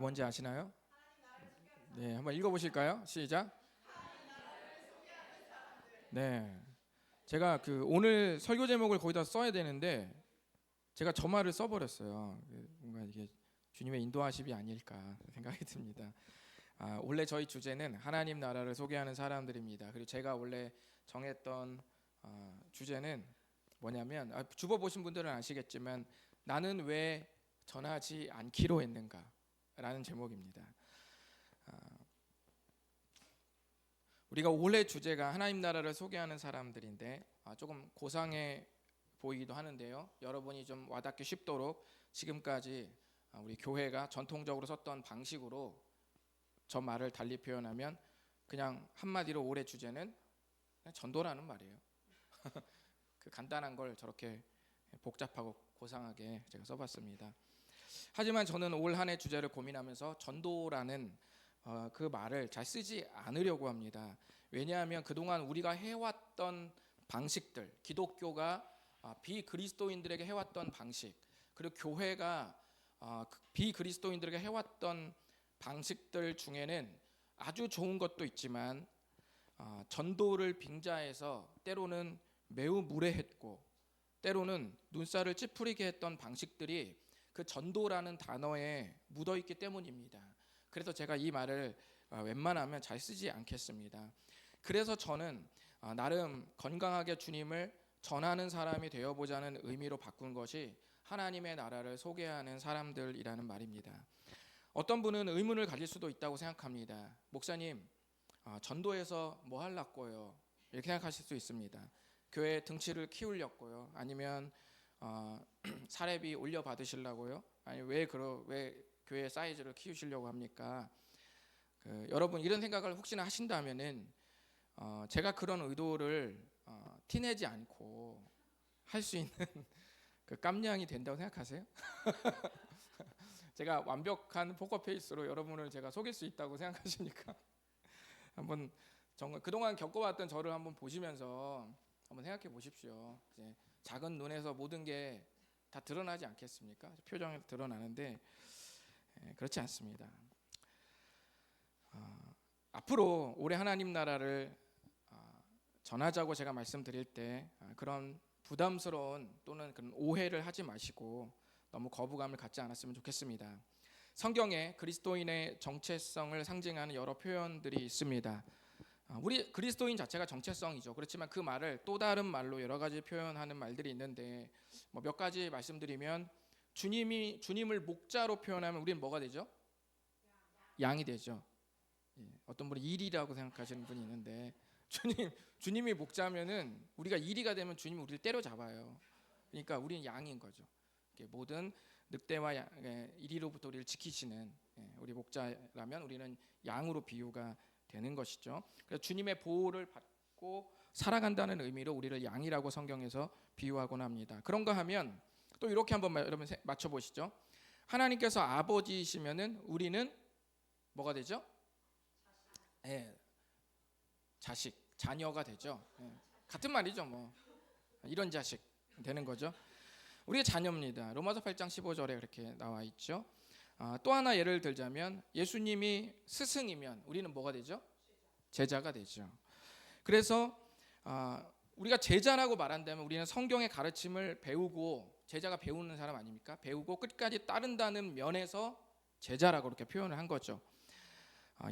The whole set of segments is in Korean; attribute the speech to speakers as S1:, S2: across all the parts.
S1: 뭔지 아시나요? 네, 한번 읽어보실까요? 시작. 네, 제가 오늘 설교 제목을 거기다 써야 되는데 제가 저 말을 써버렸어요. 뭔가 이게 주님의 인도하심이 아닐까 생각이 듭니다. 원래 저희 주제는 하나님 나라를 소개하는 사람들입니다. 그리고 제가 원래 정했던 주제는 뭐냐면, 주보 보신 분들은 아시겠지만 나는 왜 전하지 않기로 했는가라는 제목입니다. 우리가 올해 주제가 하나님 나라를 소개하는 사람들인데 조금 고상해 보이기도 하는데요. 여러분이 좀 와닿기 쉽도록 지금까지 우리 교회가 전통적으로 썼던 방식으로 저 말을 달리 표현하면 그냥 한마디로 올해 주제는 그냥 전도라는 말이에요. 그 간단한 걸 저렇게 복잡하고 고상하게 제가 써봤습니다. 하지만 저는 올 한 해 주제를 고민하면서 전도라는 그 말을 잘 쓰지 않으려고 합니다. 왜냐하면 그동안 우리가 해왔던 방식들, 기독교가 비그리스도인들에게 해왔던 방식, 그리고 교회가 비그리스도인들에게 해왔던 방식들 중에는 아주 좋은 것도 있지만 전도를 빙자해서 때로는 매우 무례했고 때로는 눈살을 찌푸리게 했던 방식들이 그 전도라는 단어에 묻어있기 때문입니다. 그래서 제가 이 말을 웬만하면 잘 쓰지 않겠습니다. 그래서 저는 나름 건강하게 주님을 전하는 사람이 되어보자는 의미로 바꾼 것이 하나님의 나라를 소개하는 사람들이라는 말입니다. 어떤 분은 의문을 가질 수도 있다고 생각합니다. 목사님, 전도해서 뭐 하려고요? 이렇게 생각하실 수 있습니다. 교회 등치를 키우려고요? 아니면 사례비 올려받으시려고요? 아니 왜 교회 사이즈를 키우시려고 합니까? 여러분 이런 생각을 혹시나 하신다면은 제가 그런 의도를 티내지 않고 할 수 있는 그 깜냥이 된다고 생각하세요? 제가 완벽한 포커페이스로 여러분을 제가 속일 수 있다고 생각하십니까? 한번 정말 그동안 겪어왔던 저를 한번 보시면서 한번 생각해 보십시오. 이제 작은 눈에서 모든 게 다 드러나지 않겠습니까? 표정에 드러나는데 그렇지 않습니다. 앞으로 올해 하나님 나라를 전하자고 제가 말씀드릴 때 그런 부담스러운 또는 그런 오해를 하지 마시고 너무 거부감을 갖지 않았으면 좋겠습니다. 성경에 그리스도인의 정체성을 상징하는 여러 표현들이 있습니다. 우리 그리스도인 자체가 정체성이죠. 그렇지만 그 말을 또 다른 말로 여러 가지 표현하는 말들이 있는데 몇 가지 말씀드리면 주님을 목자로 표현하면 우리는 뭐가 되죠? 양이 되죠. 어떤 분이 일이라고 생각하시는 분이 있는데 주님이 목자면은 우리가 일이가 되면 주님이 우리를 때려잡아요. 그러니까 우리는 양인 거죠. 모든 늑대와 이리로부터 우리를 지키시는 우리 목자라면 우리는 양으로 비유가 되는 것이죠. 그래서 주님의 보호를 받고 살아간다는 의미로 우리를 양이라고 성경에서 비유하곤 합니다. 그런가 하면 또 이렇게 한번 여러분 맞춰보시죠. 하나님께서 아버지이시면은 우리는 뭐가 되죠? 자식, 자녀가 되죠. 같은 말이죠. 뭐 이런 자식 되는 거죠. 우리의 자녀입니다. 로마서 8장 15절에 그렇게 나와 있죠. 또 하나 예를 들자면 예수님이 스승이면 우리는 뭐가 되죠? 제자가 되죠. 그래서 우리가 제자라고 말한다면 우리는 성경의 가르침을 배우고 제자가 배우는 사람 아닙니까? 배우고 끝까지 따른다는 면에서 제자라고 그렇게 표현을 한 거죠.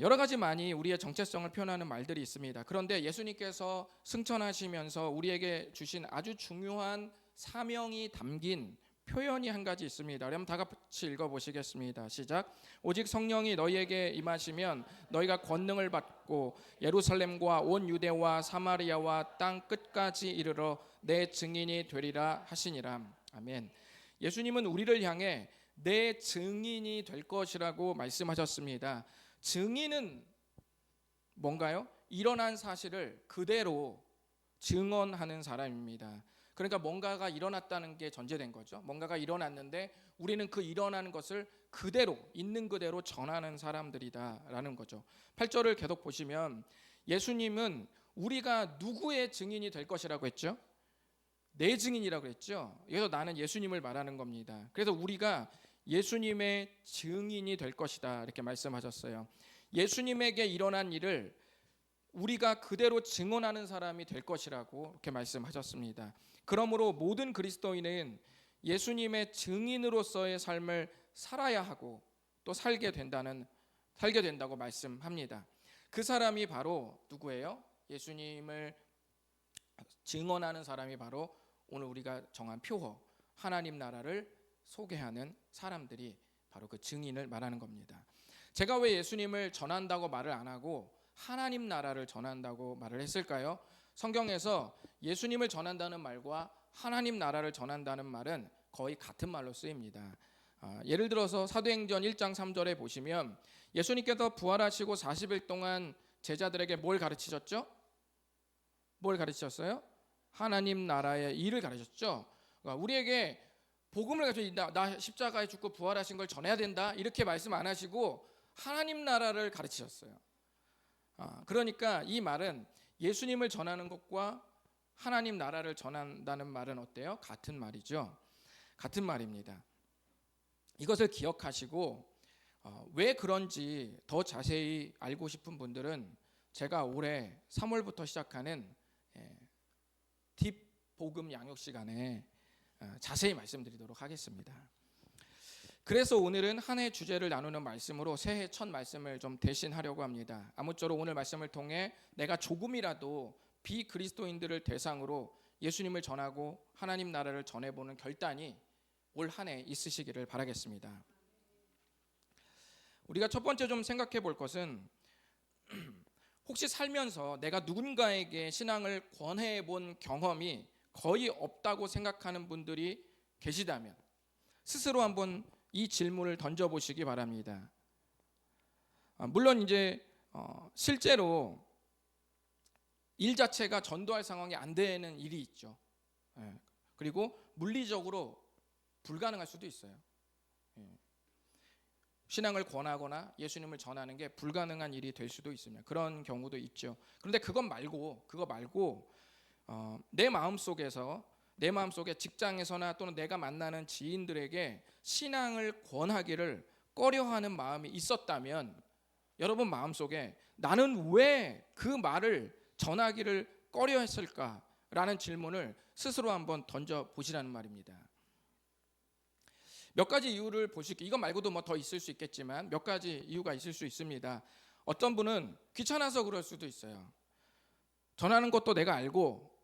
S1: 여러 가지 많이 우리의 정체성을 표현하는 말들이 있습니다. 그런데 예수님께서 승천하시면서 우리에게 주신 아주 중요한 사명이 담긴 표현이 한 가지 있습니다. 그럼 다 같이 읽어보시겠습니다. 시작. 오직 성령이 너희에게 임하시면 너희가 권능을 받고 예루살렘과 온 유대와 사마리아와 땅 끝까지 이르러 내 증인이 되리라 하시니라. 아멘. 예수님은 우리를 향해 내 증인이 될 것이라고 말씀하셨습니다. 증인은 뭔가요? 일어난 사실을 그대로 증언하는 사람입니다. 그러니까 뭔가가 일어났다는 게 전제된 거죠. 뭔가가 일어났는데 우리는 그 일어나는 것을 그대로 있는 그대로 전하는 사람들이다라는 거죠. 8절을 계속 보시면 예수님은 우리가 누구의 증인이 될 것이라고 했죠? 내 증인이라고 했죠. 그래서 나는 예수님을 말하는 겁니다. 그래서 우리가 예수님의 증인이 될 것이다 이렇게 말씀하셨어요. 예수님에게 일어난 일을 우리가 그대로 증언하는 사람이 될 것이라고 이렇게 말씀하셨습니다. 그러므로 모든 그리스도인은 예수님의 증인으로서의 삶을 살아야 하고 또 살게 된다고 말씀합니다. 그 사람이 바로 누구예요? 예수님을 증언하는 사람이 바로 오늘 우리가 정한 표어, 하나님 나라를 소개하는 사람들이 바로 그 증인을 말하는 겁니다. 제가 왜 예수님을 전한다고 말을 안 하고 하나님 나라를 전한다고 말을 했을까요? 성경에서 예수님을 전한다는 말과 하나님 나라를 전한다는 말은 거의 같은 말로 쓰입니다. 예를 들어서 사도행전 1장 3절에 보시면 예수님께서 부활하시고 40일 동안 제자들에게 뭘 가르치셨죠? 뭘 가르치셨어요? 하나님 나라의 일을 가르쳤죠. 그러니까 우리에게 복음을 가르쳐 나 십자가에 죽고 부활하신 걸 전해야 된다 이렇게 말씀 안 하시고 하나님 나라를 가르치셨어요. 그러니까 이 말은 예수님을 전하는 것과 하나님 나라를 전한다는 말은 어때요? 같은 말이죠. 같은 말입니다. 이것을 기억하시고 왜 그런지 더 자세히 알고 싶은 분들은 제가 올해 3월부터 시작하는 딥 복음 양육 시간에 자세히 말씀드리도록 하겠습니다. 그래서 오늘은 한 해 주제를 나누는 말씀으로 새해 첫 말씀을 좀 대신하려고 합니다. 아무쪼록 오늘 말씀을 통해 내가 조금이라도 비그리스도인들을 대상으로 예수님을 전하고 하나님 나라를 전해보는 결단이 올 한 해 있으시기를 바라겠습니다. 우리가 첫 번째 좀 생각해 볼 것은 혹시 살면서 내가 누군가에게 신앙을 권해 본 경험이 거의 없다고 생각하는 분들이 계시다면 스스로 한번 이 질문을 던져보시기 바랍니다. 물론 이제 실제로 일 자체가 전도할 상황이 안 되는 일이 있죠. 그리고 물리적으로 불가능할 수도 있어요. 신앙을 권하거나 예수님을 전하는 게 불가능한 일이 될 수도 있습니다. 그런 경우도 있죠. 그런데 그거 말고 내 마음속에 직장에서나 또는 내가 만나는 지인들에게 신앙을 권하기를 꺼려하는 마음이 있었다면 여러분 마음속에 나는 왜 그 말을 전하기를 꺼려했을까라는 질문을 스스로 한번 던져보시라는 말입니다. 몇 가지 이유를 보실게요. 이거 말고도 뭐 더 있을 수 있겠지만 몇 가지 이유가 있을 수 있습니다. 어떤 분은 귀찮아서 그럴 수도 있어요. 전하는 것도 내가 알고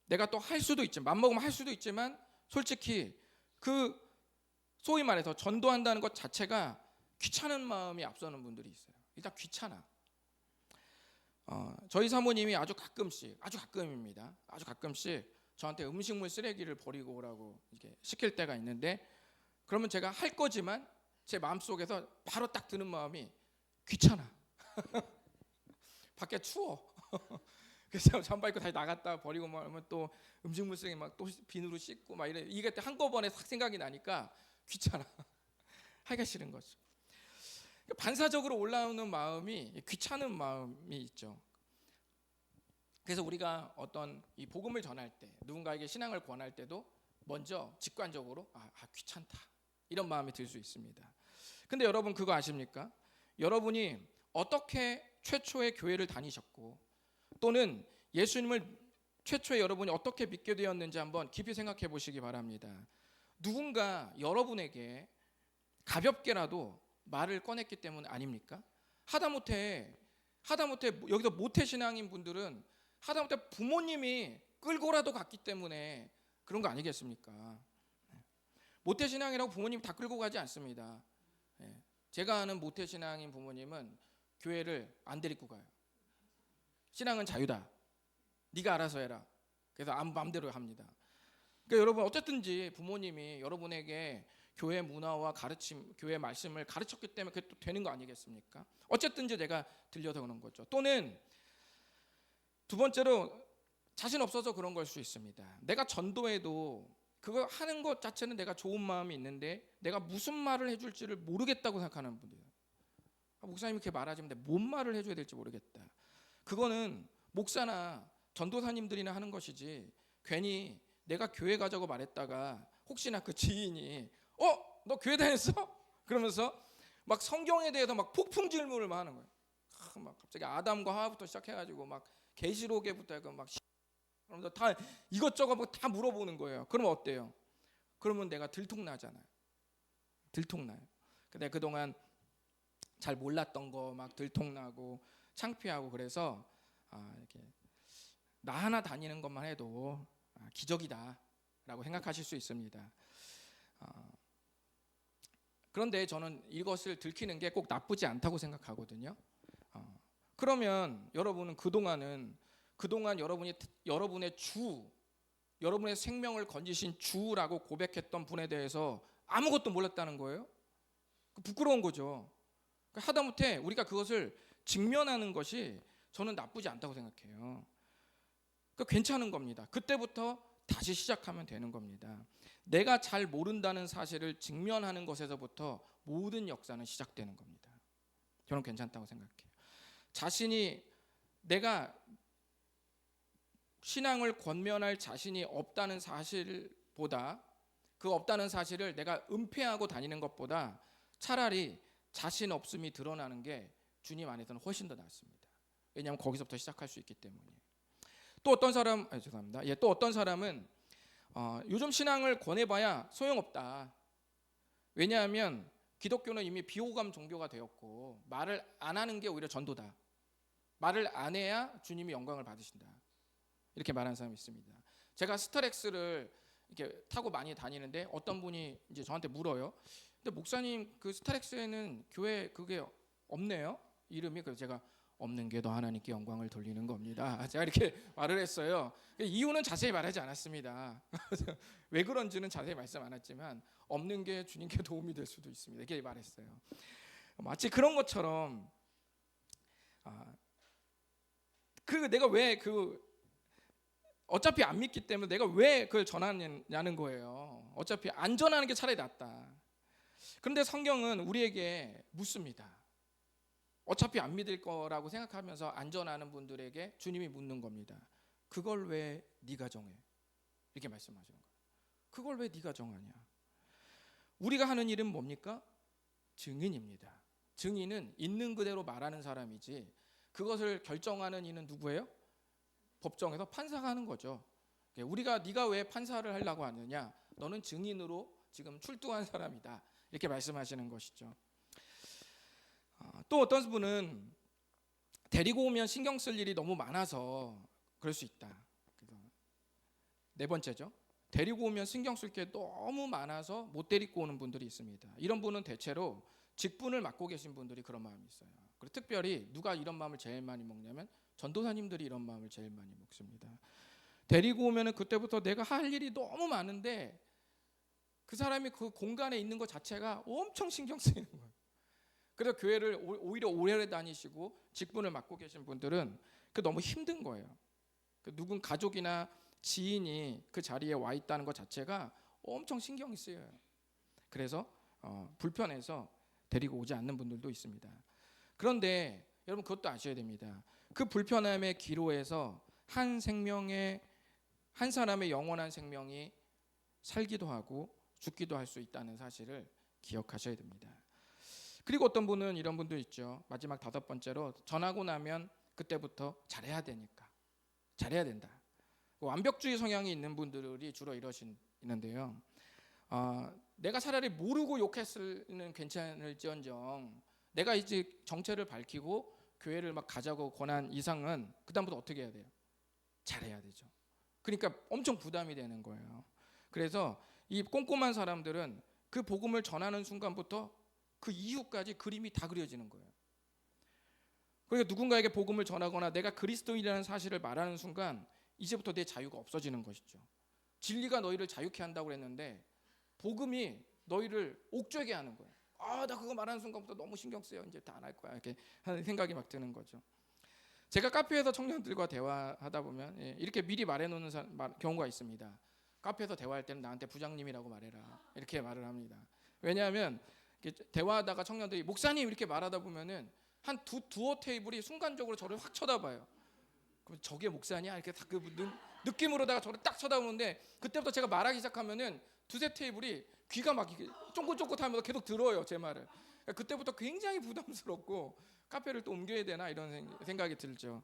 S1: 내가 또 할 수도 있지만 맘먹으면 할 수도 있지만 솔직히 그 소위 말해서 전도한다는 것 자체가 귀찮은 마음이 앞서는 분들이 있어요. 일단 귀찮아. 저희 사모님이 아주 가끔입니다. 아주 가끔씩 저한테 음식물 쓰레기를 버리고 오라고 이렇게 시킬 때가 있는데 그러면 제가 할 거지만 제 마음속에서 바로 딱 드는 마음이 귀찮아. 밖에 추워. 그래서 잠바 입고 다시 나갔다 버리고 하면 또 음식물 쓰레기 막 또 비누로 씻고 막 이래. 이게 한꺼번에 싹 생각이 나니까 귀찮아. 하기가 싫은 거죠. 반사적으로 올라오는 마음이 귀찮은 마음이 있죠. 그래서 우리가 어떤 이 복음을 전할 때 누군가에게 신앙을 권할 때도 먼저 직관적으로 귀찮다 이런 마음이 들 수 있습니다. 근데 여러분 그거 아십니까? 여러분이 어떻게 최초의 교회를 다니셨고 또는 예수님을 최초에 여러분이 어떻게 믿게 되었는지 한번 깊이 생각해 보시기 바랍니다. 누군가 여러분에게 가볍게라도 말을 꺼냈기 때문 아닙니까? 하다못해 여기서 모태신앙인 분들은 하다못해 부모님이 끌고라도 갔기 때문에 그런 거 아니겠습니까? 모태신앙이라고 부모님 다 끌고 가지 않습니다. 제가 아는 모태신앙인 부모님은 교회를 안 데리고 가요. 신앙은 자유다. 네가 알아서 해라. 그래서 마음대로 합니다. 그러니까 여러분 어쨌든지 부모님이 여러분에게 교회 문화와 가르침, 교회 말씀을 가르쳤기 때문에 그게 또 되는 거 아니겠습니까? 어쨌든지 내가 들려서 그런 거죠. 또는 두 번째로 자신 없어서 그런 걸 수 있습니다. 내가 전도해도 그거 하는 것 자체는 내가 좋은 마음이 있는데 내가 무슨 말을 해줄지를 모르겠다고 생각하는 분이에요. 목사님이 이렇게 말하지만 뭔 말을 해줘야 될지 모르겠다. 그거는 목사나 전도사님들이나 하는 것이지 괜히 내가 교회 가자고 말했다가 혹시나 그 지인이 너 교회 다녔어? 그러면서 막 성경에 대해서 막 폭풍 질문을 막 하는 거예요. 막 갑자기 아담과 하와부터 시작해가지고 막 계시록에부터 해서 막 그러면서 다 이것저것 뭐 다 물어보는 거예요. 그러면 어때요? 그러면 내가 들통나잖아요. 들통나요. 근데 그동안 잘 몰랐던 거 막 들통나고 창피하고 그래서 이렇게 나 하나 다니는 것만 해도 기적이다라고 생각하실 수 있습니다. 그런데 저는 이것을 들키는 게 꼭 나쁘지 않다고 생각하거든요. 그러면 여러분은 그동안 여러분의 주, 여러분의 생명을 건지신 주라고 고백했던 분에 대해서 아무것도 몰랐다는 거예요. 부끄러운 거죠. 하다못해 우리가 그것을 직면하는 것이 저는 나쁘지 않다고 생각해요. 괜찮은 겁니다. 그때부터 다시 시작하면 되는 겁니다. 내가 잘 모른다는 사실을 직면하는 것에서부터 모든 역사는 시작되는 겁니다. 저는 괜찮다고 생각해요. 자신이 내가 신앙을 권면할 자신이 없다는 사실보다 그 없다는 사실을 내가 은폐하고 다니는 것보다 차라리 자신 없음이 드러나는 게 주님 안에서는 훨씬 더 낫습니다. 왜냐하면 거기서부터 시작할 수 있기 때문에. 또 어떤 사람은 요즘 신앙을 권해봐야 소용없다. 왜냐하면 기독교는 이미 비호감 종교가 되었고 말을 안 하는 게 오히려 전도다. 말을 안 해야 주님이 영광을 받으신다. 이렇게 말하는 사람이 있습니다. 제가 스타렉스를 이렇게 타고 많이 다니는데 어떤 분이 이제 저한테 물어요. 근데 목사님 그 스타렉스에는 교회 그게 없네요. 이름이. 그래서 제가 없는 게 더 하나님께 영광을 돌리는 겁니다. 제가 이렇게 말을 했어요. 이유는 자세히 말하지 않았습니다. 왜 그런지는 자세히 말씀 안 했지만 없는 게 주님께 도움이 될 수도 있습니다. 이렇게 말했어요. 마치 그런 것처럼 내가 왜 어차피 안 믿기 때문에 내가 왜 그걸 전하냐는 거예요. 어차피 안 전하는 게 차라리 낫다. 그런데 성경은 우리에게 묻습니다. 어차피 안 믿을 거라고 생각하면서 안 전하는 분들에게 주님이 묻는 겁니다. 그걸 왜 네가 정해? 이렇게 말씀하시는 거예요. 그걸 왜 네가 정하냐? 우리가 하는 일은 뭡니까? 증인입니다. 증인은 있는 그대로 말하는 사람이지 그것을 결정하는 이는 누구예요? 법정에서 판사가 하는 거죠. 우리가 네가 왜 판사를 하려고 하느냐? 너는 증인으로 지금 출두한 사람이다. 이렇게 말씀하시는 것이죠. 또 어떤 분은 데리고 오면 신경 쓸 일이 너무 많아서 그럴 수 있다. 네 번째죠. 데리고 오면 신경 쓸 게 너무 많아서 못 데리고 오는 분들이 있습니다. 이런 분은 대체로 직분을 맡고 계신 분들이 그런 마음이 있어요. 그리고 특별히 누가 이런 마음을 제일 많이 먹냐면 전도사님들이 이런 마음을 제일 많이 먹습니다. 데리고 오면은 그때부터 내가 할 일이 너무 많은데 그 사람이 그 공간에 있는 것 자체가 엄청 신경 쓰이는 거예요. 그래서 교회를 오히려 오래 다니시고 직분을 맡고 계신 분들은 그 너무 힘든 거예요. 누군 가족이나 지인이 그 자리에 와 있다는 것 자체가 엄청 신경이 쓰여요. 그래서 불편해서 데리고 오지 않는 분들도 있습니다. 그런데 여러분 그것도 아셔야 됩니다. 그 불편함의 기로에서 한 사람의 영원한 생명이 살기도 하고 죽기도 할 수 있다는 사실을 기억하셔야 됩니다. 그리고 어떤 분은 이런 분도 있죠. 마지막 5번째로 전하고 나면 그때부터 잘해야 되니까 잘해야 된다. 완벽주의 성향이 있는 분들이 주로 이러시는데요. 내가 차라리 모르고 욕했으면 괜찮을지언정 내가 이제 정체를 밝히고 교회를 막 가자고 권한 이상은 그다음부터 어떻게 해야 돼요? 잘해야 되죠. 그러니까 엄청 부담이 되는 거예요. 그래서 이 꼼꼼한 사람들은 그 복음을 전하는 순간부터 그 이후까지 그림이 다 그려지는 거예요. 그러니까 누군가에게 복음을 전하거나 내가 그리스도인이라는 사실을 말하는 순간 이제부터 내 자유가 없어지는 것이죠. 진리가 너희를 자유케 한다고 했는데 복음이 너희를 옥죄게 하는 거예요. 나 그거 말하는 순간부터 너무 신경 쓰여. 이제 다 안 할 거야. 이렇게 하는 생각이 막 드는 거죠. 제가 카페에서 청년들과 대화하다 보면 이렇게 미리 말해놓는 경우가 있습니다. 카페에서 대화할 때는 나한테 부장님이라고 말해라. 이렇게 말을 합니다. 왜냐하면 대화하다가 청년들이 목사님 이렇게 말하다 보면은 한 두어 테이블이 순간적으로 저를 확 쳐다봐요. 그럼 저게 목사냐? 이렇게 그 느낌으로다가 저를 딱 쳐다보는데 그때부터 제가 말하기 시작하면은 두세 테이블이 귀가 막 이렇게 쫑긋쫑긋하면서 계속 들어요, 제 말을. 그러니까 그때부터 굉장히 부담스럽고 카페를 또 옮겨야 되나 이런 생각이 들죠.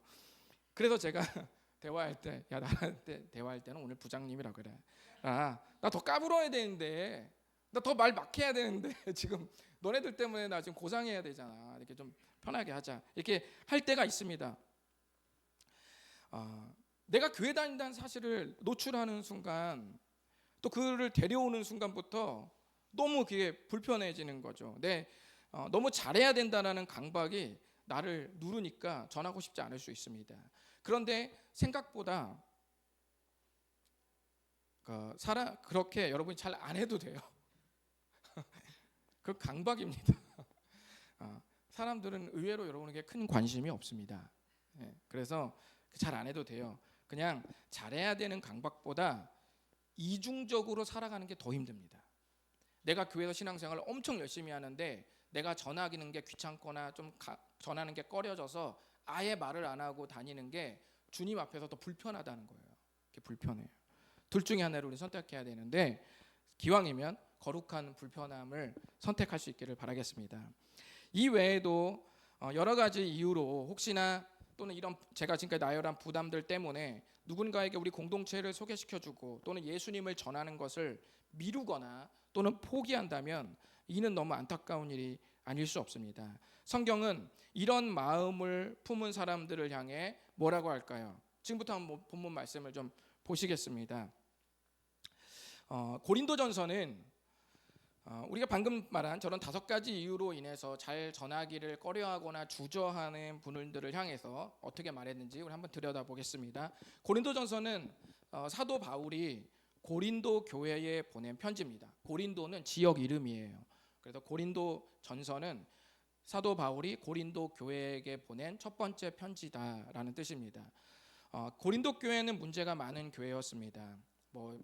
S1: 그래서 제가 대화할 때, 야 나한테 대화할 때는 오늘 부장님이라 그래. 나 더 까불어야 되는데, 나 더 말 막 해야 되는데 지금 너네들 때문에 나 지금 고상해야 되잖아. 이렇게 좀 편하게 하자. 이렇게 할 때가 있습니다. 내가 교회 다닌다는 사실을 노출하는 순간, 또 그를 데려오는 순간부터 너무 그게 불편해지는 거죠. 너무 잘해야 된다는 강박이 나를 누르니까 전하고 싶지 않을 수 있습니다. 그런데 생각보다 그렇게 여러분이 잘 안 해도 돼요. 그 강박입니다. 사람들은 의외로 여러분에게 큰 관심이 없습니다. 그래서 잘 안 해도 돼요. 그냥 잘해야 되는 강박보다 이중적으로 살아가는 게 더 힘듭니다. 내가 교회에서 신앙생활을 엄청 열심히 하는데 내가 전하기는 게 귀찮거나 좀 전하는 게 꺼려져서 아예 말을 안 하고 다니는 게 주님 앞에서 더 불편하다는 거예요. 그게 불편해요. 둘 중에 하나를 우리 선택해야 되는데 기왕이면 거룩한 불편함을 선택할 수 있기를 바라겠습니다. 이 외에도 여러 가지 이유로 혹시나 또는 이런 제가 지금까지 나열한 부담들 때문에 누군가에게 우리 공동체를 소개시켜주고 또는 예수님을 전하는 것을 미루거나 또는 포기한다면 이는 너무 안타까운 일이 아닐 수 없습니다. 성경은 이런 마음을 품은 사람들을 향해 뭐라고 할까요? 지금부터 한번 본문 말씀을 좀 보시겠습니다. 고린도전서는 우리가 방금 말한 저런 5가지 이유로 인해서 잘 전하기를 꺼려하거나 주저하는 분들을 향해서 어떻게 말했는지 우리 한번 들여다보겠습니다. 고린도전서는 사도 바울이 고린도 교회에 보낸 편지입니다. 고린도는 지역 이름이에요. 그래서 고린도전서는 사도 바울이 고린도 교회에게 보낸 첫 번째 편지다라는 뜻입니다. 고린도 교회는 문제가 많은 교회였습니다.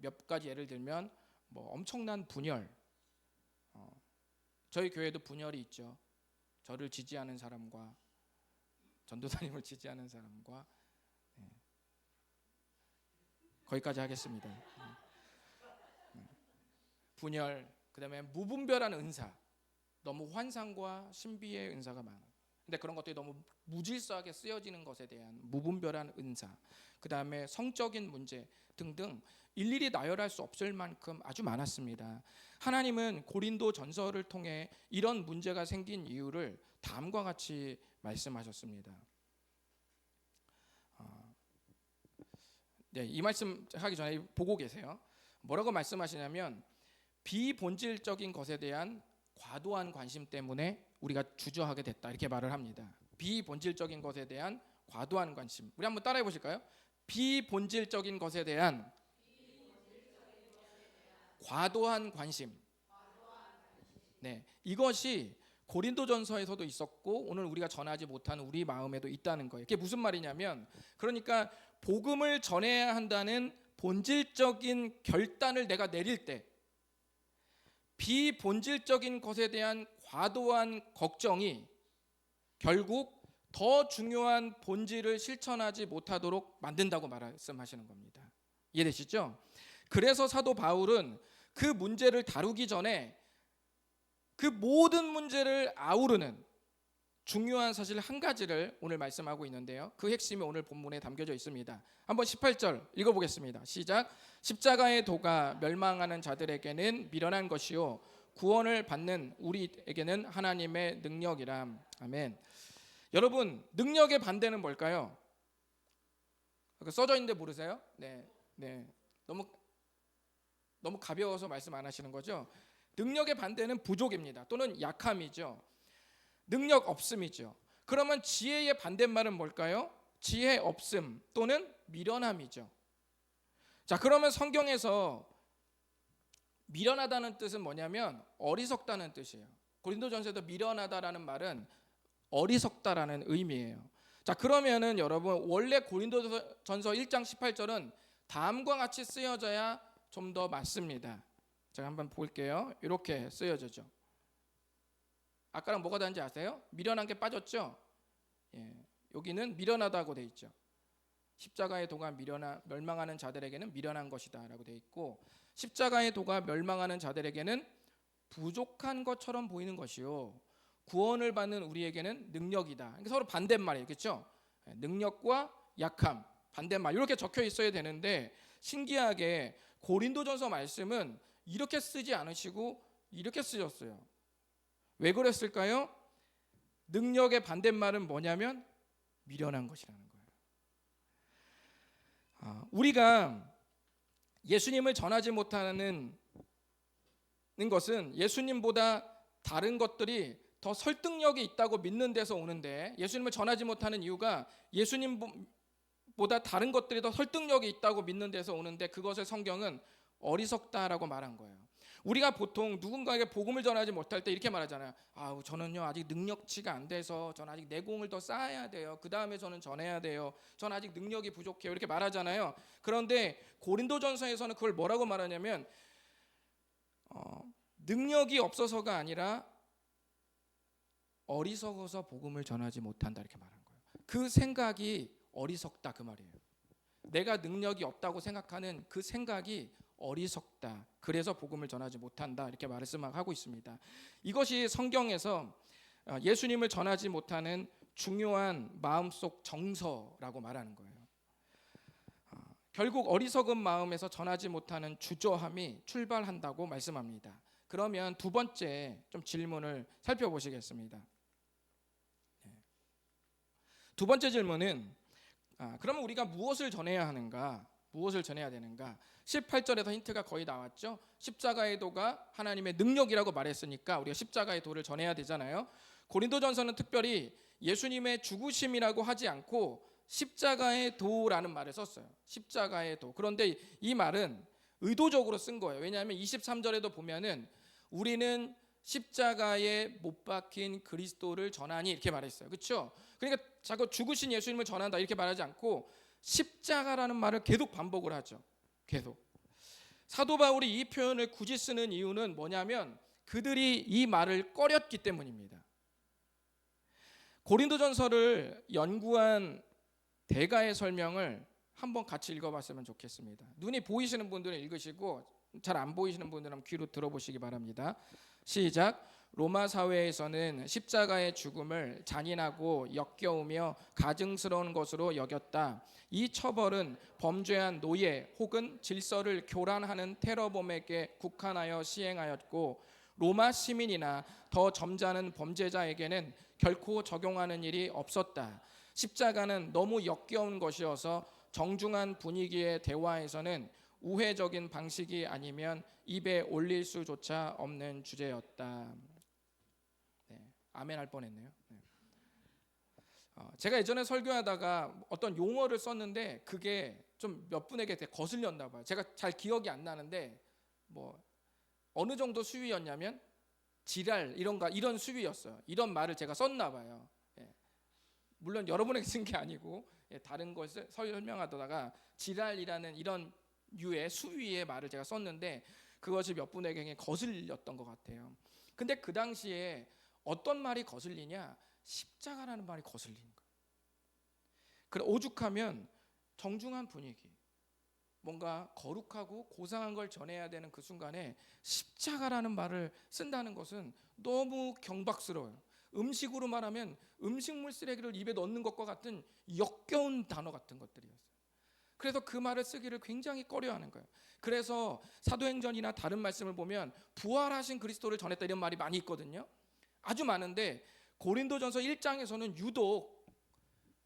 S1: 몇 가지 예를 들면 엄청난 분열. 저희 교회도 분열이 있죠. 저를 지지하는 사람과 전도사님을 지지하는 사람과 거기까지 하겠습니다. 분열, 그다음에 무분별한 은사. 너무 환상과 신비의 은사가 많아요. 근데 그런 것들이 너무 무질서하게 쓰여지는 것에 대한 무분별한 은사, 그 다음에 성적인 문제 등등 일일이 나열할 수 없을 만큼 아주 많았습니다. 하나님은 고린도 전서를 통해 이런 문제가 생긴 이유를 다음과 같이 말씀하셨습니다. 이 말씀 하기 전에 보고 계세요. 뭐라고 말씀하시냐면 비본질적인 것에 대한 과도한 관심 때문에 우리가 주저하게 됐다 이렇게 말을 합니다. 비본질적인 것에 대한 과도한 관심. 우리 한번 따라해 보실까요? 비본질적인 것에 대한 과도한 관심. 이것이 고린도전서에서도 있었고 오늘 우리가 전하지 못한 우리 마음에도 있다는 거예요. 이게 무슨 말이냐면 그러니까 복음을 전해야 한다는 본질적인 결단을 내가 내릴 때 비본질적인 것에 대한 과도한 걱정이 결국 더 중요한 본질을 실천하지 못하도록 만든다고 말씀하시는 겁니다. 이해되시죠? 그래서 사도 바울은 그 문제를 다루기 전에 그 모든 문제를 아우르는 중요한 사실 한 가지를 오늘 말씀하고 있는데요. 그 핵심이 오늘 본문에 담겨져 있습니다. 한번 18절 읽어보겠습니다. 시작. 십자가의 도가 멸망하는 자들에게는 미련한 것이요 구원을 받는 우리에게는 하나님의 능력이람. 아멘. 여러분, 능력의 반대는 뭘까요? 써져 있는데 모르세요? 네. 너무 가벼워서 말씀 안 하시는 거죠? 능력의 반대는 부족입니다. 또는 약함이죠. 능력 없음이죠. 그러면 지혜의 반대말은 뭘까요? 지혜 없음 또는 미련함이죠. 자, 그러면 성경에서 미련하다는 뜻은 뭐냐면 어리석다는 뜻이에요. 고린도전서에도 미련하다라는 말은 어리석다라는 의미예요. 자, 그러면은 여러분 원래 고린도전서 1장 18절은 다음과 같이 쓰여져야 좀 더 맞습니다. 제가 한번 볼게요. 이렇게 쓰여져죠. 아까랑 뭐가 다른지 아세요? 미련한 게 빠졌죠? 여기는 미련하다고 돼 있죠. 십자가의 도가 멸망하는 자들에게는 미련한 것이다라고 되어 있고, 십자가의 도가 멸망하는 자들에게는 부족한 것처럼 보이는 것이요 구원을 받는 우리에게는 능력이다. 그러니까 서로 반대말이에요, 그렇죠? 능력과 약함, 반대말 이렇게 적혀 있어야 되는데, 신기하게 고린도전서 말씀은 이렇게 쓰지 않으시고 이렇게 쓰셨어요. 왜 그랬을까요? 능력의 반대말은 뭐냐면 미련한 것이라는 거예요. 우리가 예수님을 전하지 못하는 것은 예수님보다 다른 것들이 더 설득력이 있다고 믿는 데서 오는데, 예수님을 전하지 못하는 이유가 예수님보다 다른 것들이 더 설득력이 있다고 믿는 데서 오는데, 그것을 성경은 어리석다라고 말한 거예요. 우리가 보통 누군가에게 복음을 전하지 못할 때 이렇게 말하잖아요. 저는요 아직 능력치가 안 돼서 저는 아직 내공을 더 쌓아야 돼요. 그 다음에 저는 전해야 돼요. 저는 아직 능력이 부족해요. 이렇게 말하잖아요. 그런데 고린도전서에서는 그걸 뭐라고 말하냐면 능력이 없어서가 아니라 어리석어서 복음을 전하지 못한다 이렇게 말한 거예요. 그 생각이 어리석다 그 말이에요. 내가 능력이 없다고 생각하는 그 생각이 어리석다. 그래서 복음을 전하지 못한다 이렇게 말씀하고 있습니다. 이것이 성경에서 예수님을 전하지 못하는 중요한 마음속 정서라고 말하는 거예요. 결국 어리석은 마음에서 전하지 못하는 주저함이 출발한다고 말씀합니다. 그러면 두 번째 좀 질문을 살펴보시겠습니다. 두 번째 질문은 그러면 우리가 무엇을 전해야 하는가? 무엇을 전해야 되는가? 18절에서 힌트가 거의 나왔죠. 십자가의 도가 하나님의 능력이라고 말했으니까 우리가 십자가의 도를 전해야 되잖아요. 고린도전서는 특별히 예수님의 죽으심이라고 하지 않고 십자가의 도라는 말을 썼어요. 십자가의 도. 그런데 이 말은 의도적으로 쓴 거예요. 왜냐하면 23절에도 보면은 우리는 십자가에 못 박힌 그리스도를 전하니 이렇게 말했어요. 그렇죠? 그러니까 자꾸 죽으신 예수님을 전한다 이렇게 말하지 않고 십자가라는 말을 계속 반복을 하죠. 계속. 사도 바울이 이 표현을 굳이 쓰는 이유는 뭐냐면 그들이 이 말을 꺼렸기 때문입니다. 고린도전서를 연구한 대가의 설명을 한번 같이 읽어봤으면 좋겠습니다. 눈이 보이시는 분들은 읽으시고 잘 안 보이시는 분들은 귀로 들어보시기 바랍니다. 시작. 로마 사회에서는 십자가의 죽음을 잔인하고 역겨우며 가증스러운 것으로 여겼다. 이 처벌은 범죄한 노예 혹은 질서를 교란하는 테러범에게 국한하여 시행하였고, 로마 시민이나 더 점잖은 범죄자에게는 결코 적용하는 일이 없었다. 십자가는 너무 역겨운 것이어서 정중한 분위기의 대화에서는 우회적인 방식이 아니면 입에 올릴 수조차 없는 주제였다. 아멘 할 뻔했네요. 제가 예전에 설교하다가 어떤 용어를 썼는데 그게 좀 몇 분에게 되게 거슬렸나 봐요. 제가 잘 기억이 안 나는데 뭐 어느 정도 수위였냐면 지랄 이런 수위였어요. 이런 말을 제가 썼나 봐요. 물론 여러분에게 쓴 게 아니고 다른 것을 설명하다가 지랄이라는 이런 유의 수위의 말을 제가 썼는데 그것이 몇 분에게 거슬렸던 것 같아요. 근데 그 당시에 어떤 말이 거슬리냐? 십자가라는 말이 거슬리는 거예요. 그래 오죽하면 정중한 분위기, 뭔가 거룩하고 고상한 걸 전해야 되는 그 순간에 십자가라는 말을 쓴다는 것은 너무 경박스러워요. 음식으로 말하면 음식물 쓰레기를 입에 넣는 것과 같은 역겨운 단어 같은 것들이었어요. 그래서 그 말을 쓰기를 굉장히 꺼려하는 거예요. 그래서 사도행전이나 다른 말씀을 보면 부활하신 그리스도를 전했다 이런 말이 많이 있거든요. 아주 많은데 고린도전서 1장에서는 유독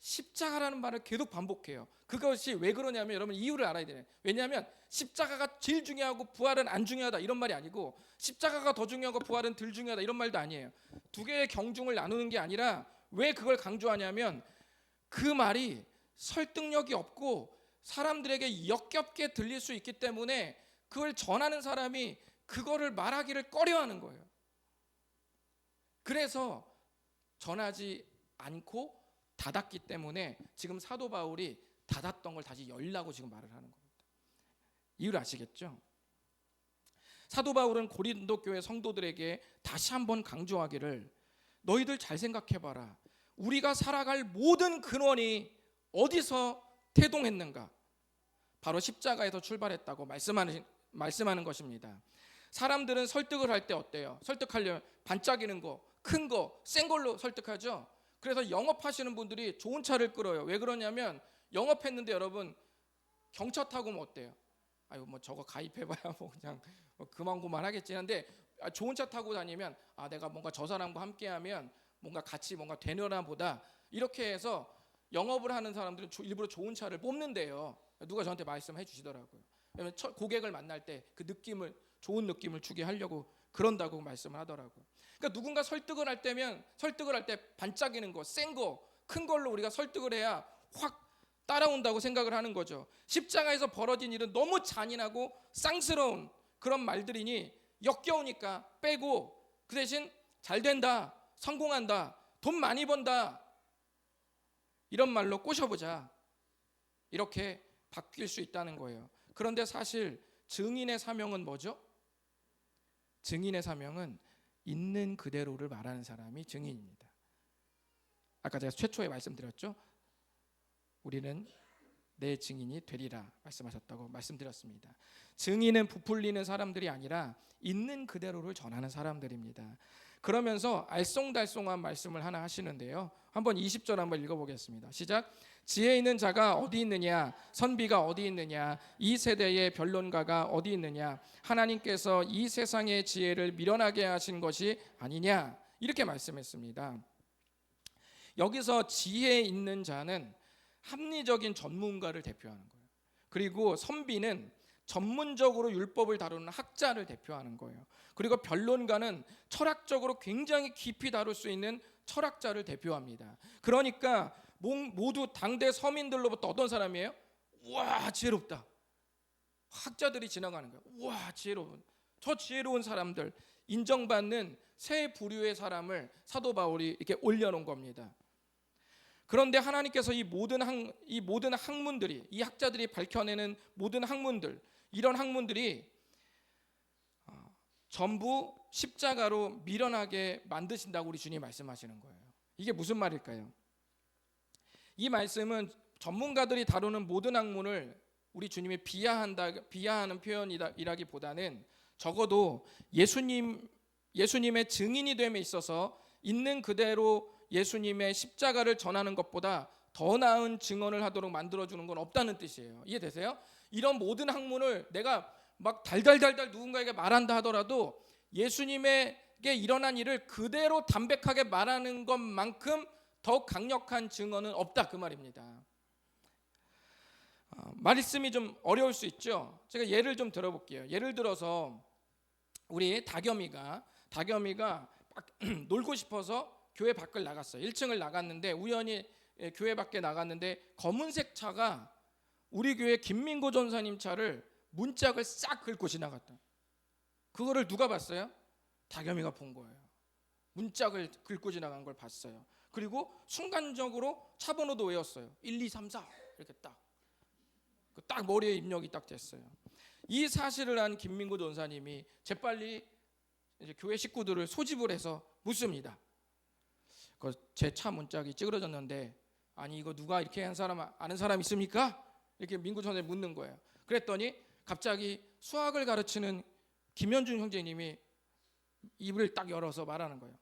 S1: 십자가라는 말을 계속 반복해요. 그것이 왜 그러냐면 여러분 이유를 알아야 돼요. 왜냐하면 십자가가 제일 중요하고 부활은 안 중요하다 이런 말이 아니고 십자가가 더 중요하고 부활은 덜 중요하다 이런 말도 아니에요. 두 개의 경중을 나누는 게 아니라 왜 그걸 강조하냐면 그 말이 설득력이 없고 사람들에게 역겹게 들릴 수 있기 때문에 그걸 전하는 사람이 그거를 말하기를 꺼려하는 거예요. 그래서 전하지 않고 닫았기 때문에 지금 사도 바울이 닫았던 걸 다시 열라고 지금 말을 하는 겁니다. 이유를 아시겠죠? 사도 바울은 고린도 교회 성도들에게 다시 한번 강조하기를 너희들 잘 생각해봐라. 우리가 살아갈 모든 근원이 어디서 태동했는가? 바로 십자가에서 출발했다고 말씀하는 것입니다. 사람들은 설득을 할 때 어때요? 설득하려면 반짝이는 거, 큰 거, 센 걸로 설득하죠. 그래서 영업하시는 분들이 좋은 차를 끌어요. 왜 그러냐면 영업했는데 여러분 경차 타고 뭐 어때요? 아유 뭐 저거 가입해봐야 뭐 그냥 그만고만 하겠지. 한데 좋은 차 타고 다니면 내가 뭔가 저 사람과 함께하면 뭔가 같이 뭔가 되려나 보다, 이렇게 해서 영업을 하는 사람들은 일부러 좋은 차를 뽑는데요. 누가 저한테 말씀해 주시더라고요. 왜냐면 고객을 만날 때 그 느낌을, 좋은 느낌을 주게 하려고 그런다고 말씀을 하더라고요. 그러니까 누군가 설득을 할 때 반짝이는 거, 센 거, 큰 걸로 우리가 설득을 해야 확 따라온다고 생각을 하는 거죠. 십자가에서 벌어진 일은 너무 잔인하고 쌍스러운 그런 말들이니 역겨우니까 빼고, 그 대신 잘 된다, 성공한다, 돈 많이 번다, 이런 말로 꼬셔보자, 이렇게 바뀔 수 있다는 거예요. 그런데 사실 증인의 사명은 뭐죠? 증인의 사명은 있는 그대로를 말하는 사람이 증인입니다. 아까 제가 최초에 말씀드렸죠. 우리는 내 증인이 되리라 말씀하셨다고 말씀드렸습니다. 증인은 부풀리는 사람들이 아니라 있는 그대로를 전하는 사람들입니다. 그러면서 알쏭달쏭한 말씀을 하나 하시는데요. 한번 20절 한번 읽어보겠습니다. 시작. 지혜 있는 자가 어디 있느냐? 선비가 어디 있느냐? 이 세대의 변론가가 어디 있느냐? 하나님께서 이 세상의 지혜를 미련하게 하신 것이 아니냐? 이렇게 말씀했습니다. 여기서 지혜 있는 자는 합리적인 전문가를 대표하는 거예요. 그리고 선비는 전문적으로 율법을 다루는 학자를 대표하는 거예요. 그리고 변론가는 철학적으로 굉장히 깊이 다룰 수 있는 철학자를 대표합니다. 그러니까 모두 당대 서민들로부터 어떤 사람이에요? 우와 지혜롭다. 학자들이 지나가는 거예요. 우와 지혜로운, 저 지혜로운 사람들, 인정받는 새 부류의 사람을 사도 바울이 이렇게 올려놓은 겁니다. 그런데 하나님께서 이 모든 학문들이, 이 학자들이 밝혀내는 모든 학문들, 이런 학문들이 전부 십자가로 미련하게 만드신다고 우리 주님이 말씀하시는 거예요. 이게 무슨 말일까요? 이 말씀은 전문가들이 다루는 모든 학문을 우리 주님이 비하하는 표현이라기보다는 적어도 예수님의 증인이 됨에 있어서 있는 그대로 예수님의 십자가를 전하는 것보다 더 나은 증언을 하도록 만들어주는 건 없다는 뜻이에요. 이해되세요? 이런 모든 학문을 내가 막 달달달달 누군가에게 말한다 하더라도 예수님에게 일어난 일을 그대로 담백하게 말하는 것만큼 더 강력한 증언은 없다, 그 말입니다. 말씀이 좀 어려울 수 있죠. 제가 예를 좀 들어볼게요. 예를 들어서 우리 다겸이가 놀고 싶어서 교회 밖을 나갔어요. 1층을 나갔는데 우연히 교회 밖에 나갔는데 검은색 차가 우리 교회 김민고 전사님 차를 문짝을 싹 긁고 지나갔다. 그거를 누가 봤어요? 다겸이가 본 거예요. 문짝을 긁고 지나간 걸 봤어요. 그리고 순간적으로 차 번호도 외웠어요. 1, 2, 3, 4 이렇게 딱 머리에 입력이 딱 됐어요. 이 사실을 한 김민고 전사님이 재빨리 이제 교회 식구들을 소집을 해서 묻습니다. 제 차 문짝이 찌그러졌는데 아니 이거 누가 이렇게 한 사람 아는 사람 있습니까? 이렇게 민고 전사님 묻는 거예요. 그랬더니 갑자기 수학을 가르치는 김현준 형제님이 입을 딱 열어서 말하는 거예요.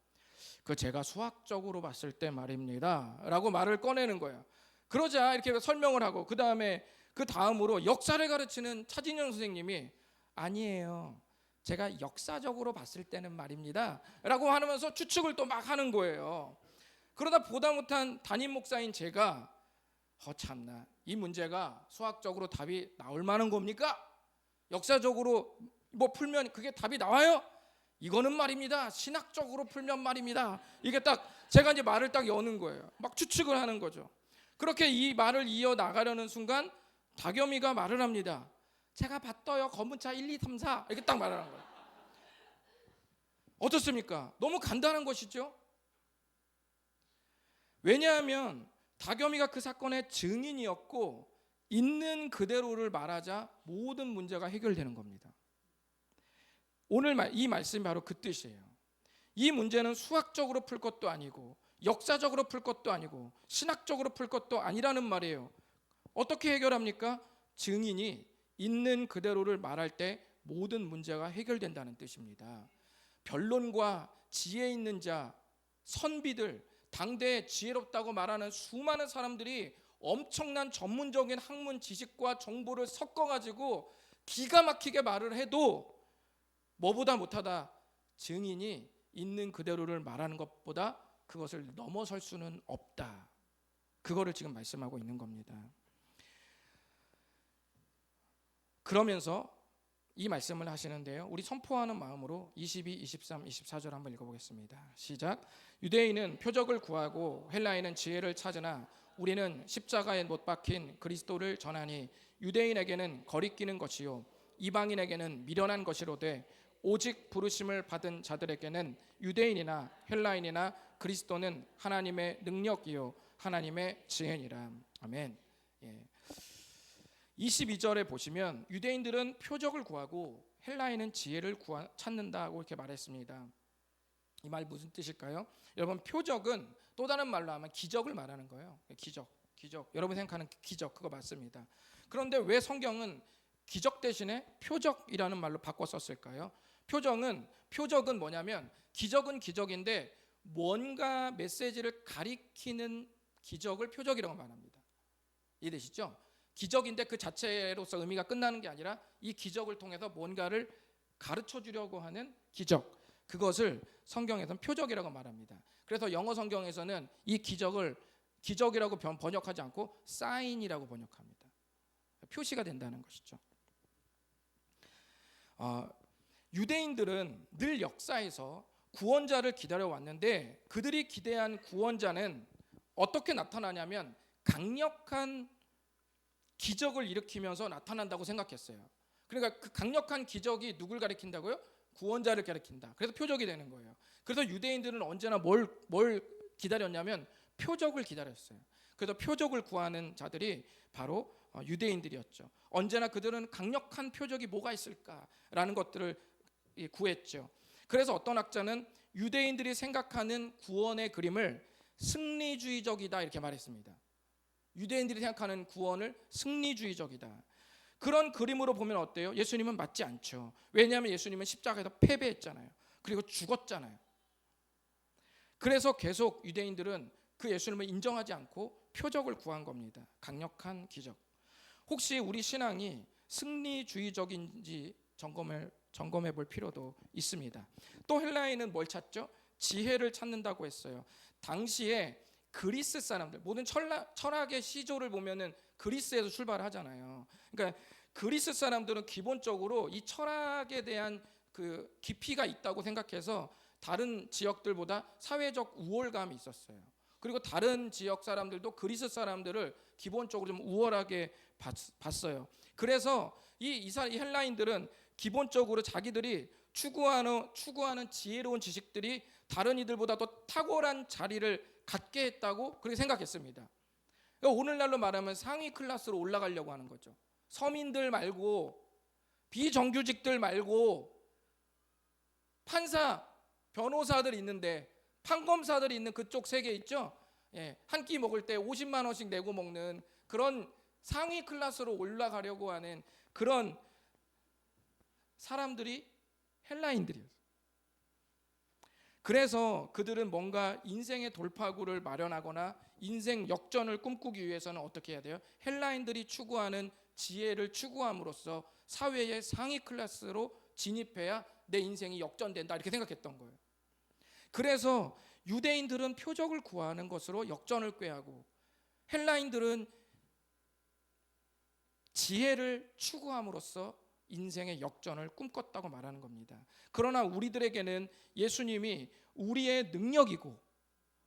S1: 제가 수학적으로 봤을 때 말입니다 라고 말을 꺼내는 거예요. 그러자 이렇게 설명을 하고 그 다음으로 역사를 가르치는 차진영 선생님이 아니에요, 제가 역사적으로 봤을 때는 말입니다 라고 하면서 추측을 또 막 하는 거예요. 그러다 보다 못한 담임 목사인 제가 참나, 이 문제가 수학적으로 답이 나올 만한 겁니까? 역사적으로 뭐 풀면 그게 답이 나와요? 이거는 말입니다, 신학적으로 풀면 말입니다. 이게 딱 제가 이제 말을 딱 여는 거예요. 막 추측을 하는 거죠. 그렇게 이 말을 이어 나가려는 순간 다겸이가 말을 합니다. 제가 봤어요, 검은차 1, 2, 3, 4 이렇게 딱 말하는 거예요. 어떻습니까? 너무 간단한 것이죠. 왜냐하면 다겸이가 그 사건의 증인이었고 있는 그대로를 말하자 모든 문제가 해결되는 겁니다. 오늘 이 말씀이 바로 그 뜻이에요. 이 문제는 수학적으로 풀 것도 아니고 역사적으로 풀 것도 아니고 신학적으로 풀 것도 아니라는 말이에요. 어떻게 해결합니까? 증인이 있는 그대로를 말할 때 모든 문제가 해결된다는 뜻입니다. 변론과 지혜 있는 자, 선비들, 당대에 지혜롭다고 말하는 수많은 사람들이 엄청난 전문적인 학문 지식과 정보를 섞어가지고 기가 막히게 말을 해도 뭐보다 못하다, 증인이 있는 그대로를 말하는 것보다 그것을 넘어설 수는 없다. 그거를 지금 말씀하고 있는 겁니다. 그러면서 이 말씀을 하시는데요, 우리 선포하는 마음으로 22, 23, 24절 한번 읽어보겠습니다. 시작. 유대인은 표적을 구하고 헬라인은 지혜를 찾으나 우리는 십자가에 못 박힌 그리스도를 전하니 유대인에게는 거리끼는 것이요 이방인에게는 미련한 것이로되 오직 부르심을 받은 자들에게는 유대인이나 헬라인이나 그리스도는 하나님의 능력이요 하나님의 지혜니라. 아멘. 22절에 보시면 유대인들은 표적을 구하고 헬라인은 지혜를 찾는다고 이렇게 말했습니다. 이 말 무슨 뜻일까요? 여러분, 표적은 또 다른 말로 하면 기적을 말하는 거예요. 기적. 여러분 생각하는 기적, 그거 맞습니다. 그런데 왜 성경은 기적 대신에 표적이라는 말로 바꿔 썼을까요? 표적은 뭐냐면, 기적은 기적인데 뭔가 메시지를 가리키는 기적을 표적이라고 말합니다. 이해되시죠? 기적인데 그 자체로서 의미가 끝나는 게 아니라 이 기적을 통해서 뭔가를 가르쳐 주려고 하는 기적, 그것을 성경에서는 표적이라고 말합니다. 그래서 영어 성경에서는 이 기적을 기적이라고 번역하지 않고 사인이라고 번역합니다. 표시가 된다는 것이죠. 유대인들은 늘 역사에서 구원자를 기다려왔는데 그들이 기대한 구원자는 어떻게 나타나냐면 강력한 기적을 일으키면서 나타난다고 생각했어요. 그러니까 그 강력한 기적이 누굴 가리킨다고요? 구원자를 가리킨다. 그래서 표적이 되는 거예요. 그래서 유대인들은 언제나 뭘 기다렸냐면 표적을 기다렸어요. 그래서 표적을 구하는 자들이 바로 유대인들이었죠. 언제나 그들은 강력한 표적이 뭐가 있을까라는 것들을 구했죠. 그래서 어떤 학자는 유대인들이 생각하는 구원의 그림을 승리주의적이다 이렇게 말했습니다. 유대인들이 생각하는 구원을 승리주의적이다. 그런 그림으로 보면 어때요? 예수님은 맞지 않죠. 왜냐하면 예수님은 십자가에서 패배했잖아요. 그리고 죽었잖아요. 그래서 계속 유대인들은 그 예수님을 인정하지 않고 표적을 구한 겁니다. 강력한 기적. 혹시 우리 신앙이 승리주의적인지 점검해 볼 필요도 있습니다. 또 헬라인은 뭘 찾죠? 지혜를 찾는다고 했어요. 당시에 그리스 사람들, 모든 철학의 시조를 보면은 그리스에서 출발하잖아요. 그러니까 그리스 사람들은 기본적으로 이 철학에 대한 그 깊이가 있다고 생각해서 다른 지역들보다 사회적 우월감이 있었어요. 그리고 다른 지역 사람들도 그리스 사람들을 기본적으로 좀 우월하게 봤어요. 그래서 이 헬라인들은 기본적으로 자기들이 추구하는 지혜로운 지식들이 다른 이들보다 더 탁월한 자리를 갖게 했다고 그렇게 생각했습니다. 그러니까 오늘날로 말하면 상위 클래스로 올라가려고 하는 거죠. 서민들 말고, 비정규직들 말고, 판사, 변호사들 있는데, 판검사들이 있는 그쪽 세계 있죠. 한 끼 먹을 때 50만 원씩 내고 먹는 그런 상위 클래스로 올라가려고 하는 그런 사람들이 헬라인들이었어요. 그래서 그들은 뭔가 인생의 돌파구를 마련하거나 인생 역전을 꿈꾸기 위해서는 어떻게 해야 돼요? 헬라인들이 추구하는 지혜를 추구함으로써 사회의 상위 클래스로 진입해야 내 인생이 역전된다 이렇게 생각했던 거예요. 그래서 유대인들은 표적을 구하는 것으로 역전을 꾀하고 헬라인들은 지혜를 추구함으로써 인생의 역전을 꿈꿨다고 말하는 겁니다. 그러나 우리들에게는 예수님이 우리의 능력이고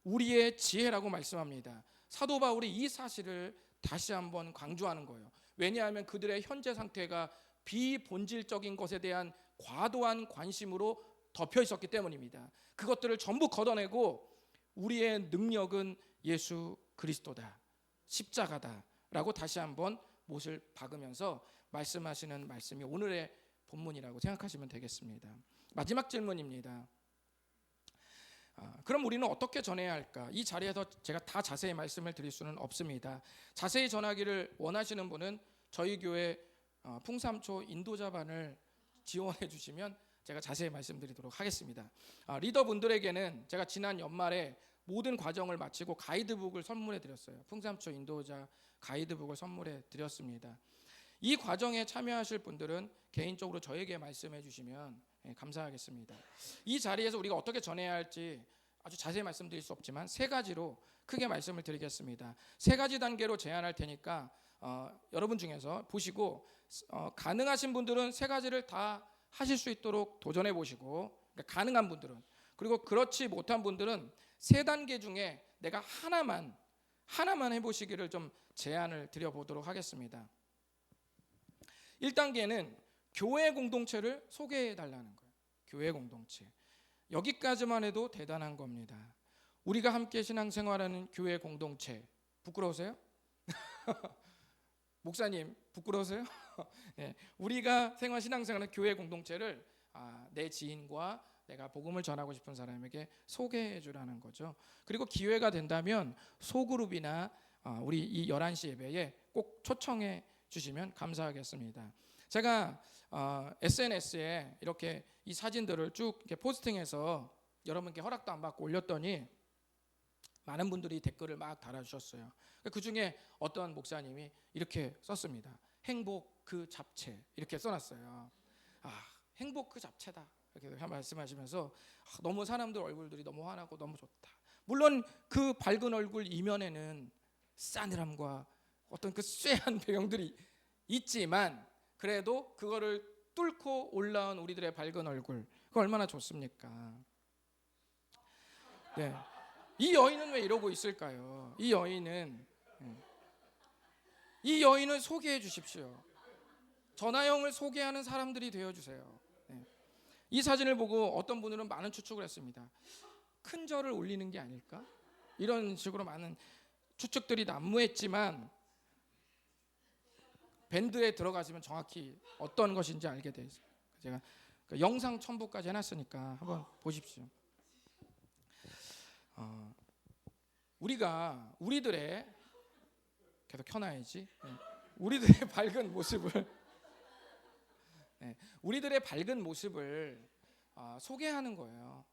S1: 우리의 지혜라고 말씀합니다. 사도 바울이 이 사실을 다시 한번 강조하는 거예요. 왜냐하면 그들의 현재 상태가 비본질적인 것에 대한 과도한 관심으로 덮여 있었기 때문입니다. 그것들을 전부 걷어내고 우리의 능력은 예수 그리스도다, 십자가다라고 다시 한번 못을 박으면서 말씀하시는 말씀이 오늘의 본문이라고 생각하시면 되겠습니다. 마지막 질문입니다. 그럼 우리는 어떻게 전해야 할까? 이 자리에서 제가 다 자세히 말씀을 드릴 수는 없습니다. 자세히 전하기를 원하시는 분은 저희 교회 풍삼초 인도자반을 지원해 주시면 제가 자세히 말씀드리도록 하겠습니다. 리더분들에게는 제가 지난 연말에 모든 과정을 마치고 가이드북을 선물해 드렸어요. 풍삼초 인도자 가이드북을 선물해 드렸습니다. 이 과정에 참여하실 분들은 개인적으로 저에게 말씀해 주시면 감사하겠습니다. 이 자리에서 우리가 어떻게 전해야 할지 아주 자세히 말씀드릴 수 없지만 세 가지로 크게 말씀을 드리겠습니다. 세 가지 단계로 제안할 테니까 여러분 중에서 보시고 가능하신 분들은 세 가지를 다 하실 수 있도록 도전해 보시고, 그러니까 가능한 분들은, 그리고 그렇지 못한 분들은 세 단계 중에 내가 하나만 해보시기를 좀 제안을 드려보도록 하겠습니다. 1단계는 교회 공동체를 소개해 달라는 거예요. 교회 공동체. 여기까지만 해도 대단한 겁니다. 우리가 함께 신앙생활하는 교회 공동체. 부끄러우세요? 목사님 부끄러우세요? 네, 우리가 신앙생활하는 교회 공동체를 내 지인과 내가 복음을 전하고 싶은 사람에게 소개해 주라는 거죠. 그리고 기회가 된다면 소그룹이나 우리 이 11시 예배에 꼭 초청해 주시면 감사하겠습니다. 제가 SNS에 이렇게 이 사진들을 쭉 이렇게 포스팅해서 여러분께 허락도 안 받고 올렸더니 많은 분들이 댓글을 막 달아주셨어요. 그 중에 어떤 목사님이 이렇게 썼습니다. 행복 그 잡채, 이렇게 써놨어요. 행복 그 잡채다, 이렇게 말씀하시면서 너무 사람들 얼굴들이 너무 환하고 너무 좋다. 물론 그 밝은 얼굴 이면에는 싸늘함과 어떤 그 쇠한 배경들이 있지만 그래도 그거를 뚫고 올라온 우리들의 밝은 얼굴, 그거 얼마나 좋습니까? 네. 이 여인은 왜 이러고 있을까요? 이 여인을 소개해 주십시오. 전하영을 소개하는 사람들이 되어주세요. 네. 이 사진을 보고 어떤 분들은 많은 추측을 했습니다. 큰 절을 올리는 게 아닐까? 이런 식으로 많은 추측들이 난무했지만 밴드에 들어가시면 정확히 어떤 것인지 알게 돼요. 제가 영상 첨부까지 해놨으니까 한번 보십시오. 우리들의 계속 켜놔야지. 우리들의 밝은 모습을 소개하는 거예요.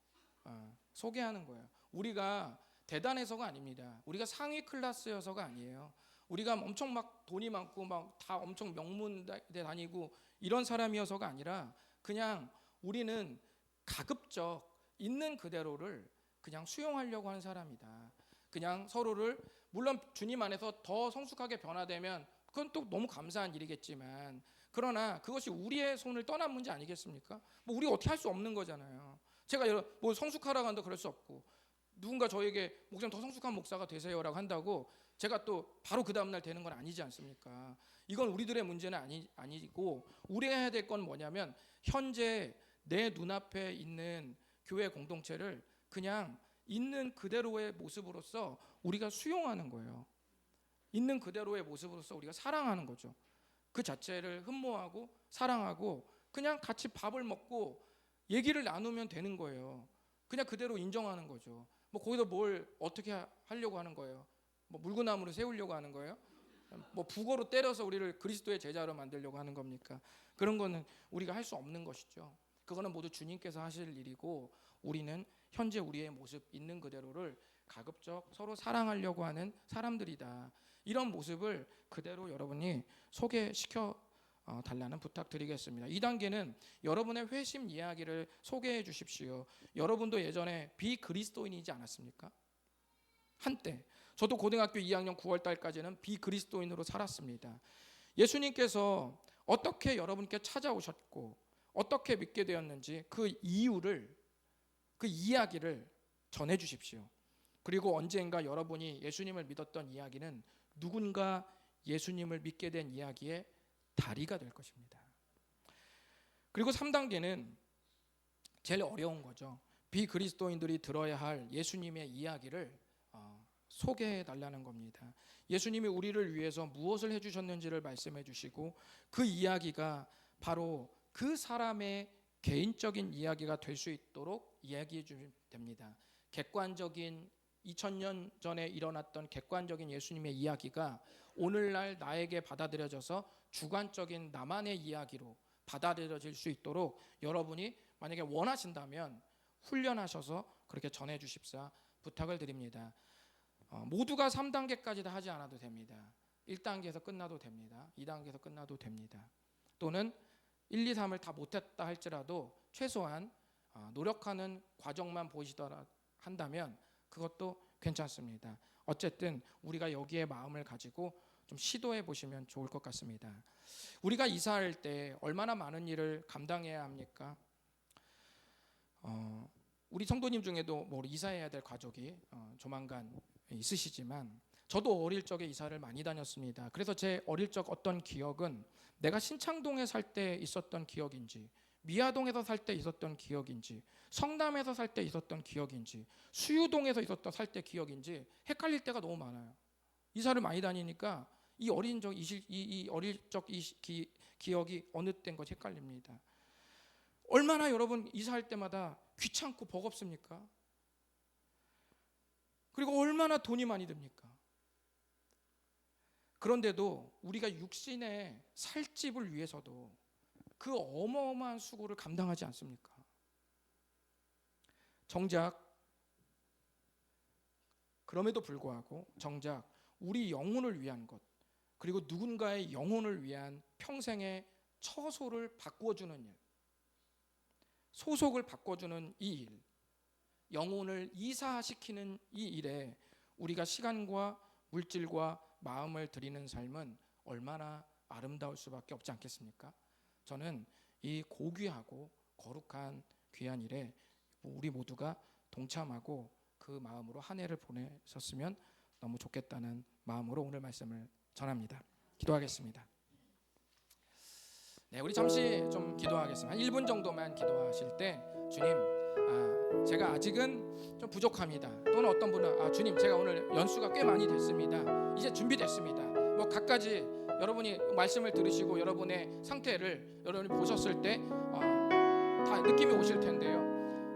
S1: 소개하는 거예요. 우리가 대단해서가 아닙니다. 우리가 상위 클래스여서가 아니에요. 우리가 엄청 막 돈이 많고 막 다 엄청 명문대 다니고 이런 사람이어서가 아니라 그냥 우리는 가급적 있는 그대로를 그냥 수용하려고 하는 사람이다. 그냥 서로를, 물론 주님 안에서 더 성숙하게 변화되면 그건 또 너무 감사한 일이겠지만, 그러나 그것이 우리의 손을 떠난 문제 아니겠습니까? 뭐 우리가 어떻게 할 수 없는 거잖아요. 제가 뭐 성숙하라고 한다 그럴 수 없고, 누군가 저에게 목사님 더 성숙한 목사가 되세요라고 한다고 제가 또 바로 그 다음날 되는 건 아니지 않습니까? 이건 우리들의 문제는 아니고, 우리가 해야 될 건 뭐냐면 현재 내 눈앞에 있는 교회 공동체를 그냥 있는 그대로의 모습으로서 우리가 수용하는 거예요. 있는 그대로의 모습으로서 우리가 사랑하는 거죠. 그 자체를 흠모하고 사랑하고 그냥 같이 밥을 먹고 얘기를 나누면 되는 거예요. 그냥 그대로 인정하는 거죠. 뭐 거기서 뭘 어떻게 하려고 하는 거예요? 뭐 물구나무로 세우려고 하는 거예요? 뭐 북어로 때려서 우리를 그리스도의 제자로 만들려고 하는 겁니까? 그런 거는 우리가 할 수 없는 것이죠. 그거는 모두 주님께서 하실 일이고, 우리는 현재 우리의 모습 있는 그대로를 가급적 서로 사랑하려고 하는 사람들이다. 이런 모습을 그대로 여러분이 소개시켜 달라는 부탁드리겠습니다. 2단계는 여러분의 회심 이야기를 소개해 주십시오. 여러분도 예전에 비그리스도인이지 않았습니까? 한때 저도 고등학교 2학년 9월 달까지는 비그리스도인으로 살았습니다. 예수님께서 어떻게 여러분께 찾아오셨고 어떻게 믿게 되었는지 그 이유를, 그 이야기를 전해 주십시오. 그리고 언젠가 여러분이 예수님을 믿었던 이야기는 누군가 예수님을 믿게 된 이야기의 다리가 될 것입니다. 그리고 3단계는 제일 어려운 거죠. 비그리스도인들이 들어야 할 예수님의 이야기를 소개해 달라는 겁니다. 예수님이 우리를 위해서 무엇을 해주셨는지를 말씀해 주시고, 그 이야기가 바로 그 사람의 개인적인 이야기가 될 수 있도록 이야기해 주면 됩니다. 객관적인 2000년 전에 일어났던 객관적인 예수님의 이야기가 오늘날 나에게 받아들여져서 주관적인 나만의 이야기로 받아들여질 수 있도록 여러분이 만약에 원하신다면 훈련하셔서 그렇게 전해 주십사 부탁을 드립니다. 모두가 3단계까지 다 하지 않아도 됩니다. 1단계에서 끝나도 됩니다. 2단계에서 끝나도 됩니다. 또는 1, 2, 3을 다 못했다 할지라도 최소한 노력하는 과정만 보시더라 한다면 그것도 괜찮습니다. 어쨌든 우리가 여기에 마음을 가지고 좀 시도해 보시면 좋을 것 같습니다. 우리가 이사할 때 얼마나 많은 일을 감당해야 합니까? 우리 성도님 중에도 뭐 이사해야 될 가족이 조만간 있으시지만 저도 어릴 적에 이사를 많이 다녔습니다. 그래서 제 어릴 적 어떤 기억은 내가 신창동에 살 때 있었던 기억인지, 미아동에서 살 때 있었던 기억인지, 성남에서 살 때 있었던 기억인지, 수유동에서 살 때 기억인지 헷갈릴 때가 너무 많아요. 이사를 많이 다니니까 이 어린 적 이 어릴 적 기억이 어느 때인 것이 헷갈립니다. 얼마나 여러분 이사할 때마다 귀찮고 버겁습니까? 그리고 얼마나 돈이 많이 듭니까? 그런데도 우리가 육신의 살 집을 위해서도 그 어마어마한 수고를 감당하지 않습니까? 그럼에도 불구하고 정작 우리 영혼을 위한 것, 그리고 누군가의 영혼을 위한 평생의 처소를 바꿔주는 일, 소속을 바꿔주는 이 일, 영혼을 이사시키는 이 일에 우리가 시간과 물질과 마음을 들이는 삶은 얼마나 아름다울 수밖에 없지 않겠습니까? 저는 이 고귀하고 거룩한 귀한 일에 우리 모두가 동참하고 그 마음으로 한 해를 보내셨으면 너무 좋겠다는 마음으로 오늘 말씀을 전합니다. 기도하겠습니다. 네, 우리 잠시 좀 기도하겠습니다. 한 1분 정도만 기도하실 때 주님, 제가 아직은 좀 부족합니다. 또는 어떤 분은 주님, 제가 오늘 연수가 꽤 많이 됐습니다. 이제 준비됐습니다. 뭐 각가지 여러분이 말씀을 들으시고 여러분의 상태를 여러분이 보셨을 때 다 느낌이 오실 텐데요.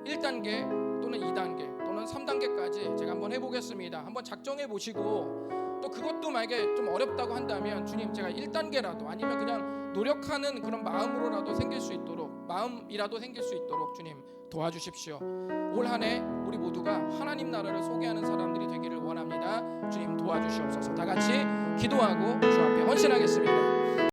S1: 1단계 또는 2단계 또는 3단계까지 제가 한번 해보겠습니다. 한번 작정해 보시고 또 그것도 만약에 좀 어렵다고 한다면 주님, 제가 1단계라도 아니면 그냥 노력하는 그런 마음이라도 생길 수 있도록 주님 도와주십시오. 올 한 해 우리 모두가 하나님 나라를 소개하는 사람들이 되기를 원합니다. 주님 도와주시옵소서. 다 같이 기도하고 주 앞에 헌신하겠습니다.